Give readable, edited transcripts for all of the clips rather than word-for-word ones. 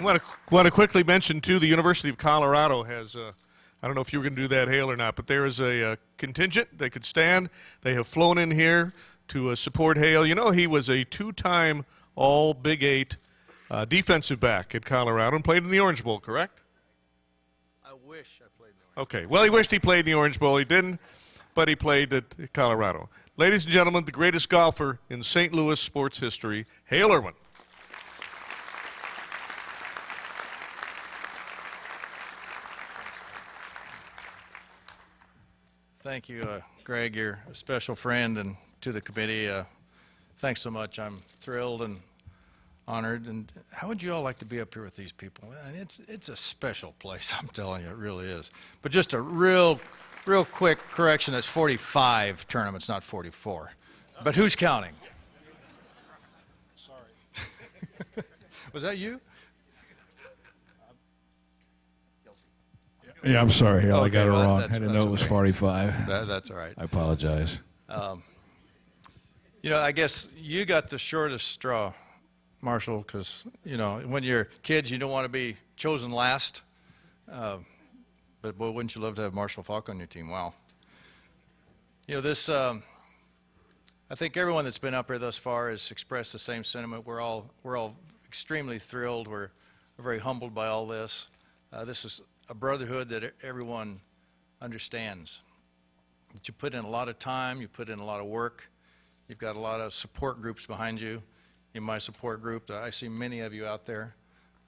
Want to quickly mention, too, the University of Colorado has, I don't know if you were going to do that, Hale, or not, but there is a contingent. They could stand. They have flown in here to support Hale. You know, he was a two-time All-Big Eight defensive back at Colorado and played in the Orange Bowl, correct? I wish I played in the Orange Bowl. Okay. Well, he wished he played in the Orange Bowl. He didn't, but he played at Colorado. Ladies and gentlemen, the greatest golfer in St. Louis sports history, Hale Irwin. Thank you, Greg. You're a special friend, and to the committee, thanks so much. I'm thrilled and honored. And how would you all like to be up here with these people? And it's a special place, I'm telling you, it really is. But just a real quick correction, it's 45 tournaments, not 44. But who's counting? Sorry. Was that you? Yeah, I'm sorry, Hale. I got it well, wrong. I didn't know it was 45. That's all right. I apologize. You know, I guess you got the shortest straw, Marshall, because, you know, when you're kids, you don't want to be chosen last. But, boy, wouldn't you love to have Marshall Falk on your team? Wow. You know, this, I think everyone that's been up here thus far has expressed the same sentiment. We're all extremely thrilled. We're very humbled by all this. This is a brotherhood that everyone understands. That you put in a lot of time, you put in a lot of work. You've got a lot of support groups behind you. In my support group, I see many of you out there.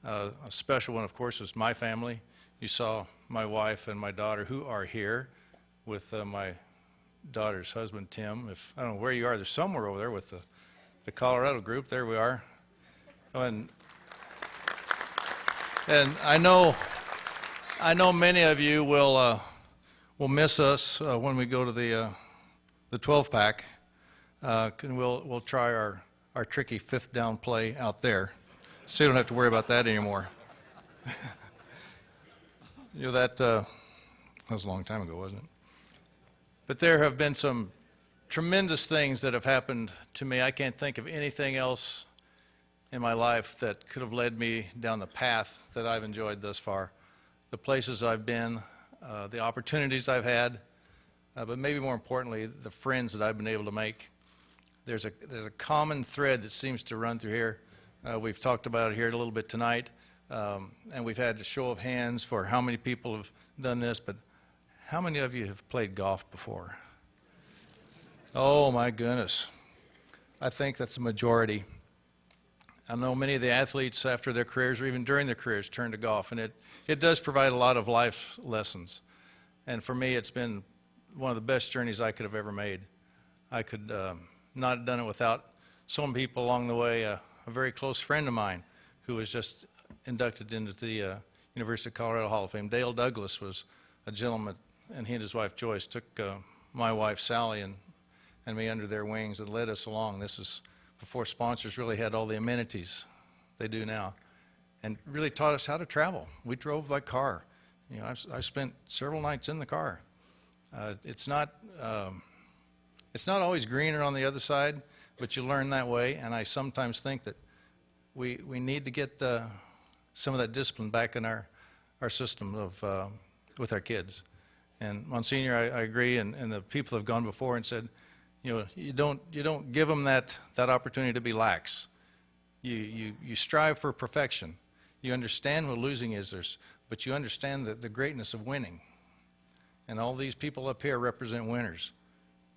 A special one, of course, is my family. You saw my wife and my daughter, who are here with my daughter's husband, Tim. I don't know where you are. There's somewhere over there with the Colorado group. There we are. And I know many of you will miss us when we go to the 12-pack. We'll try our tricky fifth down play out there, so you don't have to worry about that anymore. You know, that was a long time ago, wasn't it? But there have been some tremendous things that have happened to me. I can't think of anything else in my life that could have led me down the path that I've enjoyed thus far. The places I've been, the opportunities I've had, but maybe more importantly, the friends that I've been able to make. There's a common thread that seems to run through here. We've talked about it here a little bit tonight, and we've had a show of hands for how many people have done this, but how many of you have played golf before? Oh, my goodness. I think that's a majority. I know many of the athletes after their careers or even during their careers turn to golf, and it does provide a lot of life lessons. And for me, it's been one of the best journeys I could have ever made. I could not have done it without some people along the way. A very close friend of mine who was just inducted into the University of Colorado Hall of Fame, Dale Douglas, was a gentleman, and he and his wife Joyce took my wife Sally and me under their wings and led us along. This is before sponsors really had all the amenities they do now, and really taught us how to travel. We drove by car. You know, I've spent several nights in the car. It's not always greener on the other side, but you learn that way. And I sometimes think that we need to get some of that discipline back in our system of with our kids. And Monsignor, I agree, and the people have gone before and said, you know, you don't give them that opportunity to be lax. You strive for perfection. You understand what losing is, but you understand the greatness of winning. And all these people up here represent winners.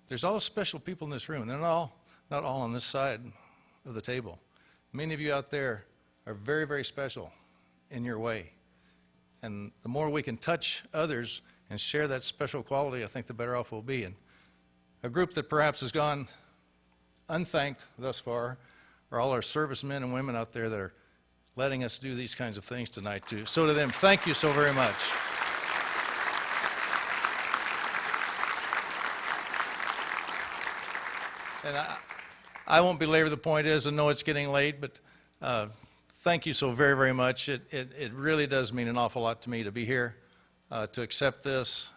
There's all special people in this room. They're not all on this side of the table. Many of you out there are very, very special in your way. And the more we can touch others and share that special quality, I think the better off we'll be. And a group that perhaps has gone unthanked thus far are all our servicemen and women out there that are letting us do these kinds of things tonight too. So to them, thank you so very much. And I won't belabor the point is, I know it's getting late, but thank you so very, very much. It really does mean an awful lot to me to be here, to accept this.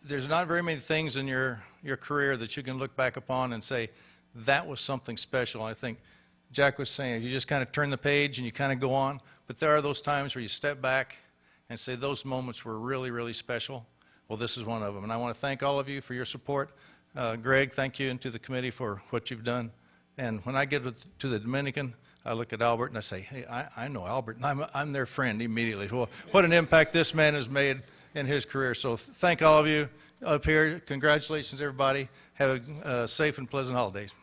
There's not very many things in your career that you can look back upon and say, that was something special. I think Jack was saying, you just kind of turn the page and you kind of go on. But there are those times where you step back and say those moments were really, really special. Well, this is one of them. And I want to thank all of you for your support. Greg, thank you, and to the committee for what you've done. And when I get to the Dominican, I look at Albert and I say, hey, I know Albert, and I'm their friend immediately. Well, what an impact this man has made in his career. So thank all of you up here. Congratulations, everybody. Have a safe and pleasant holidays.